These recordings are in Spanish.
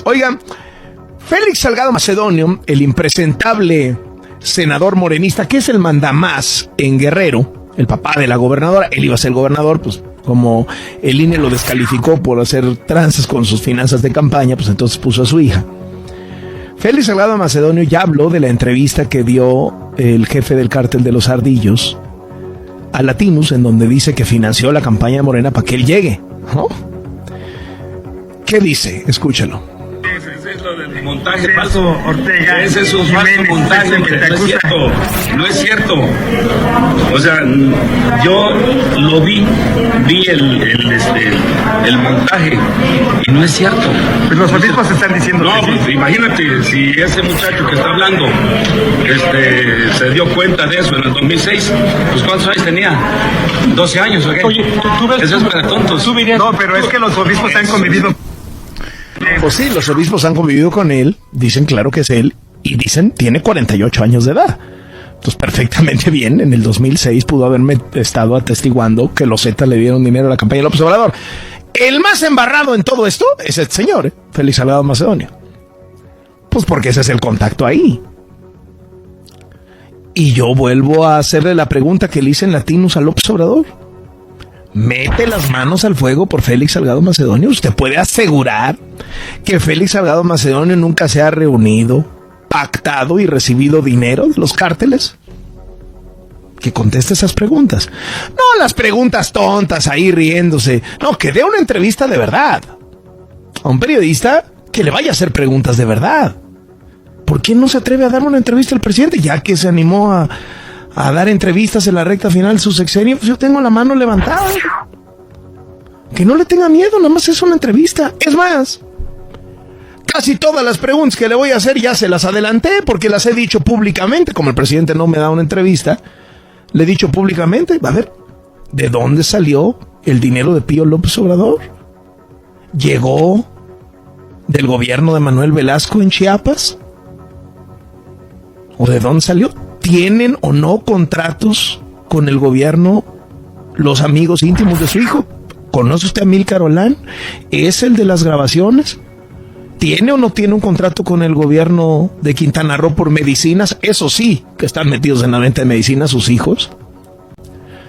Oigan, Félix Salgado Macedonio, el impresentable senador morenista, que es el mandamás en Guerrero, el papá de la gobernadora, él iba a ser gobernador, pues como el INE lo descalificó por hacer trances con sus finanzas de campaña, pues entonces puso a su hija. Félix Salgado Macedonio ya habló de la entrevista que dio el jefe del cártel de los Ardillos a Latinus, en donde dice que financió la campaña de Morena para que él llegue, ¿no? ¿Qué dice? Escúchalo. Es lo del montaje falso, Ortega. Ese es un falso montaje, no es cierto. No es cierto. O sea, yo lo vi el montaje y no es cierto. Pues los obispos están diciendo. No, pues imagínate, si ese muchacho que está hablando se dio cuenta de eso en el 2006, pues ¿cuántos años tenía? 12 años, ¿o qué? Oye, ¿tú ves? Eso es para tontos. No, pero es que los obispos han convivido. Pues sí, los obispos han convivido con él, dicen claro que es él, y dicen tiene 48 años de edad. Entonces perfectamente bien, en el 2006 pudo haberme estado atestiguando que los Zetas le dieron dinero a la campaña de López Obrador. El más embarrado en todo esto es el señor, Félix Salgado Macedonio. Pues porque ese es el contacto ahí. Y yo vuelvo a hacerle la pregunta que le hice en Latinus a López Obrador. ¿Mete las manos al fuego por Félix Salgado Macedonio? ¿Usted puede asegurar que Félix Salgado Macedonio nunca se ha reunido, pactado y recibido dinero de los cárteles? Que conteste esas preguntas. No las preguntas tontas ahí riéndose. No, que dé una entrevista de verdad. A un periodista que le vaya a hacer preguntas de verdad. ¿Por qué no se atreve a dar una entrevista al presidente? Ya que se animó a dar entrevistas en la recta final de su sexenio, pues yo tengo la mano levantada. Que no le tenga miedo, nada más es una entrevista. Es más, casi todas las preguntas que le voy a hacer ya se las adelanté porque las he dicho públicamente. Como el presidente no me da una entrevista, le he dicho públicamente, a ver, ¿de dónde salió el dinero de Pío López Obrador? ¿Llegó del gobierno de Manuel Velasco en Chiapas? ¿O de dónde salió? ¿Tienen o no contratos con el gobierno los amigos íntimos de su hijo? ¿Conoce usted a Amílcar Olán? ¿Es el de las grabaciones? ¿Tiene o no tiene un contrato con el gobierno de Quintana Roo por medicinas? Eso sí, que están metidos en la venta de medicinas sus hijos.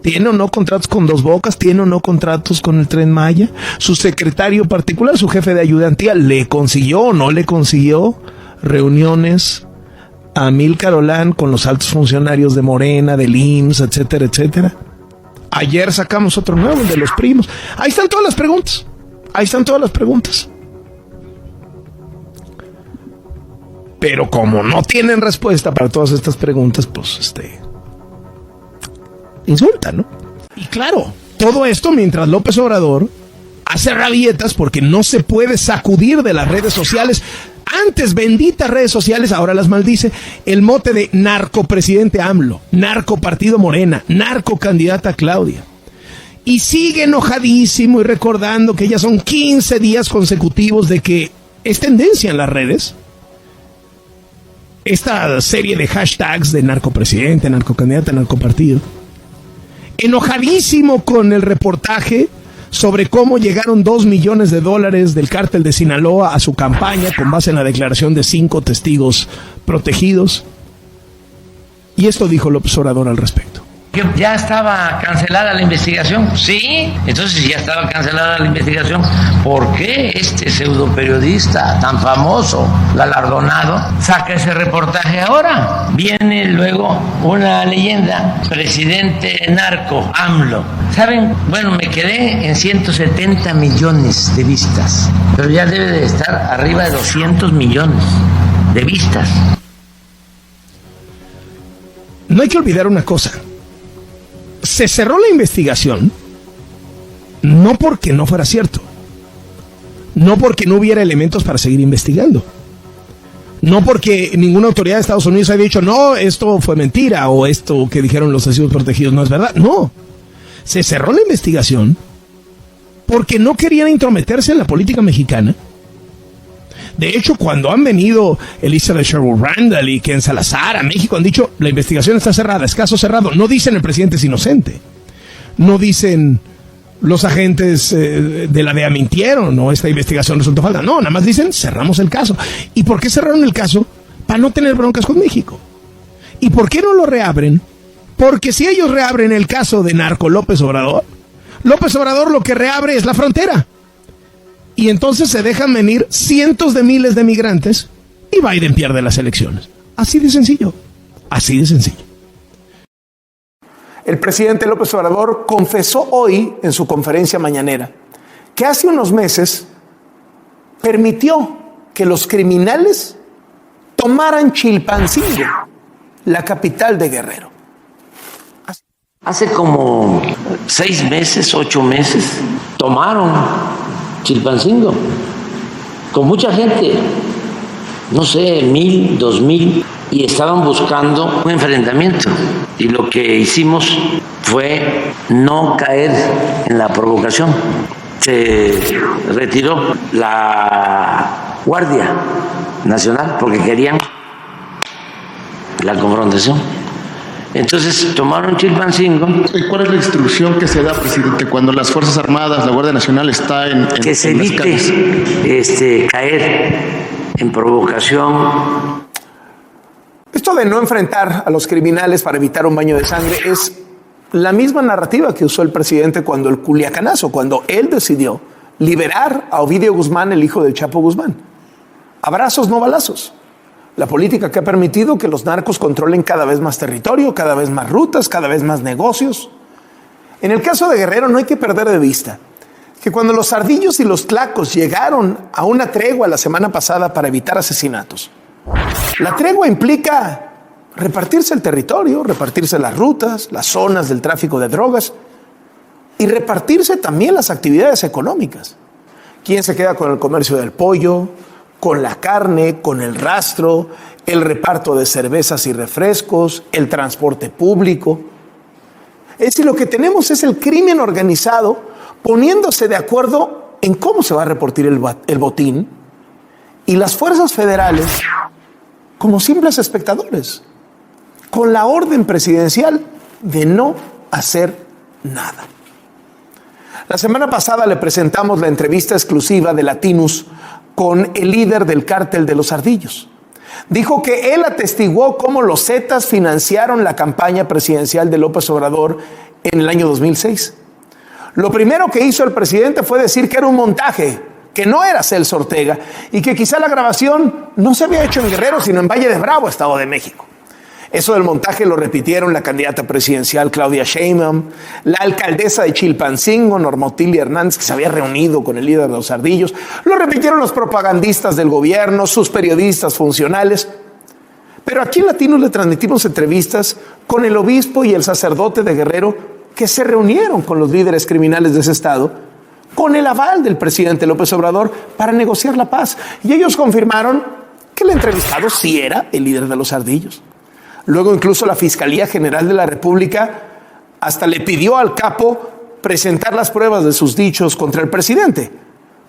¿Tiene o no contratos con Dos Bocas? ¿Tiene o no contratos con el Tren Maya? ¿Su secretario particular, su jefe de ayudantía, le consiguió o no le consiguió reuniones a Amílcar Olán con los altos funcionarios de Morena, del IMSS, etcétera, etcétera? Ayer sacamos otro nuevo, el de los primos. Ahí están todas las preguntas. Ahí están todas las preguntas. Pero como no tienen respuesta para todas estas preguntas, pues insultan, ¿no? Y claro, todo esto mientras López Obrador hace rabietas porque no se puede sacudir de las redes sociales. Antes, benditas redes sociales, ahora las maldice. El mote de narcopresidente AMLO, narcopartido Morena, narcocandidata Claudia. Y sigue enojadísimo y recordando que ya son 15 días consecutivos de que es tendencia en las redes esta serie de hashtags de narcopresidente, narcocandidata, narcopartido. Enojadísimo con el reportaje sobre cómo llegaron $2 millones del cártel de Sinaloa a su campaña con base en la declaración de 5 testigos protegidos. Y esto dijo López Obrador al respecto. ¿Ya estaba cancelada la investigación? Sí. Entonces, si ya estaba cancelada la investigación, ¿por qué este pseudo periodista tan famoso, galardonado, saca ese reportaje ahora? Viene luego una leyenda, presidente narco, AMLO. ¿Saben? Bueno, me quedé en 170 millones de vistas, pero ya debe de estar arriba de 200 millones de vistas. No hay que olvidar una cosa. Se cerró la investigación no porque no fuera cierto, no porque no hubiera elementos para seguir investigando, no porque ninguna autoridad de Estados Unidos haya dicho no, esto fue mentira o esto que dijeron los testigos protegidos no es verdad. No, se cerró la investigación porque no querían intrometerse en la política mexicana. De hecho, cuando han venido Elizabeth Sherwood Randall y Ken Salazar a México, han dicho, la investigación está cerrada, es caso cerrado. No dicen el presidente es inocente. No dicen los agentes de la DEA mintieron o esta investigación resultó falsa. No, nada más dicen, cerramos el caso. ¿Y por qué cerraron el caso? Para no tener broncas con México. ¿Y por qué no lo reabren? Porque si ellos reabren el caso de narco López Obrador lo que reabre es la frontera. Y entonces se dejan venir cientos de miles de migrantes y Biden pierde las elecciones. Así de sencillo. Así de sencillo. El presidente López Obrador confesó hoy en su conferencia mañanera que hace unos meses permitió que los criminales tomaran Chilpancingo, la capital de Guerrero. Hace como 6 meses, 8 meses, tomaron Chilpancingo con mucha gente, no sé, 1,000, 2,000, y estaban buscando un enfrentamiento. Y lo que hicimos fue no caer en la provocación. Se retiró la Guardia Nacional porque querían la confrontación. Entonces tomaron Chilpancingo. ¿Cuál es la instrucción que se da, presidente, cuando las Fuerzas Armadas, la Guardia Nacional está en que se evite caer en provocación? Esto de no enfrentar a los criminales para evitar un baño de sangre es la misma narrativa que usó el presidente cuando el Culiacanazo, cuando él decidió liberar a Ovidio Guzmán, el hijo del Chapo Guzmán. Abrazos, no balazos. La política que ha permitido que los narcos controlen cada vez más territorio, cada vez más rutas, cada vez más negocios. En el caso de Guerrero no hay que perder de vista que cuando los ardillos y los tlacos llegaron a una tregua la semana pasada para evitar asesinatos, la tregua implica repartirse el territorio, repartirse las rutas, las zonas del tráfico de drogas y repartirse también las actividades económicas. ¿Quién se queda con el comercio del pollo, con la carne, con el rastro, el reparto de cervezas y refrescos, el transporte público? Es decir, lo que tenemos es el crimen organizado poniéndose de acuerdo en cómo se va a repartir el botín y las fuerzas federales como simples espectadores, con la orden presidencial de no hacer nada. La semana pasada le presentamos la entrevista exclusiva de Latinus con el líder del cártel de los Ardillos. Dijo que él atestiguó cómo los Zetas financiaron la campaña presidencial de López Obrador en el año 2006. Lo primero que hizo el presidente fue decir que era un montaje, que no era Celso Ortega y que quizá la grabación no se había hecho en Guerrero, sino en Valle de Bravo, Estado de México. Eso del montaje lo repitieron la candidata presidencial Claudia Sheinbaum, la alcaldesa de Chilpancingo, Norma Otilia Hernández, que se había reunido con el líder de los Ardillos. Lo repitieron los propagandistas del gobierno, sus periodistas funcionales. Pero aquí en Latinos le transmitimos entrevistas con el obispo y el sacerdote de Guerrero que se reunieron con los líderes criminales de ese estado con el aval del presidente López Obrador para negociar la paz. Y ellos confirmaron que el entrevistado sí era el líder de los Ardillos. Luego incluso la Fiscalía General de la República hasta le pidió al capo presentar las pruebas de sus dichos contra el presidente,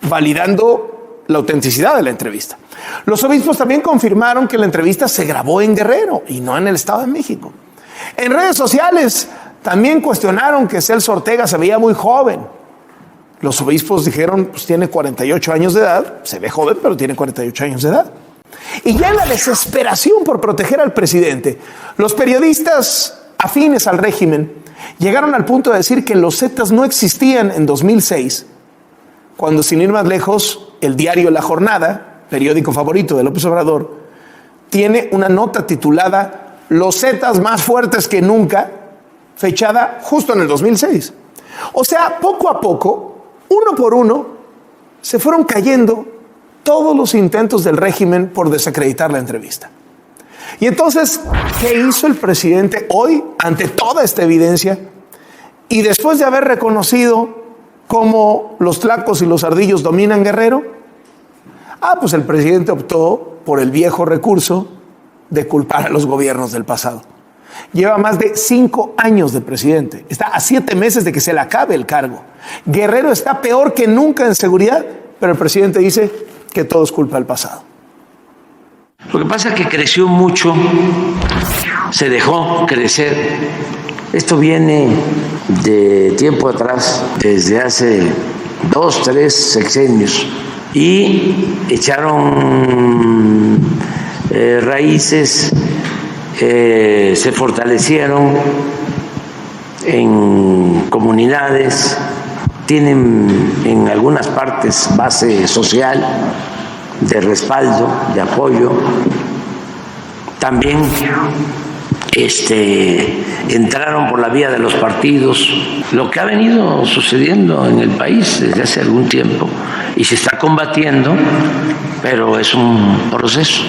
validando la autenticidad de la entrevista. Los obispos también confirmaron que la entrevista se grabó en Guerrero y no en el Estado de México. En redes sociales también cuestionaron que Celso Ortega se veía muy joven. Los obispos dijeron, pues tiene 48 años de edad, se ve joven, pero tiene 48 años de edad. Y ya en la desesperación por proteger al presidente, los periodistas afines al régimen llegaron al punto de decir que los Zetas no existían en 2006, cuando, sin ir más lejos, el diario La Jornada, periódico favorito de López Obrador, tiene una nota titulada Los Zetas más fuertes que nunca, fechada justo en el 2006. O sea, poco a poco, uno por uno, se fueron cayendo todos los intentos del régimen por desacreditar la entrevista. Y entonces, ¿qué hizo el presidente hoy ante toda esta evidencia? Y después de haber reconocido cómo los tlacos y los ardillos dominan Guerrero, pues el presidente optó por el viejo recurso de culpar a los gobiernos del pasado. Lleva más de 5 años de presidente. Está a 7 meses de que se le acabe el cargo. Guerrero está peor que nunca en seguridad, pero el presidente dice que todo es culpa del pasado. Lo que pasa es que creció mucho, se dejó crecer. Esto viene de tiempo atrás, desde hace 2, 3 sexenios, y echaron raíces, se fortalecieron en comunidades, tienen en algunas partes base social de respaldo, de apoyo. También entraron por la vía de los partidos, lo que ha venido sucediendo en el país desde hace algún tiempo y se está combatiendo, pero es un proceso.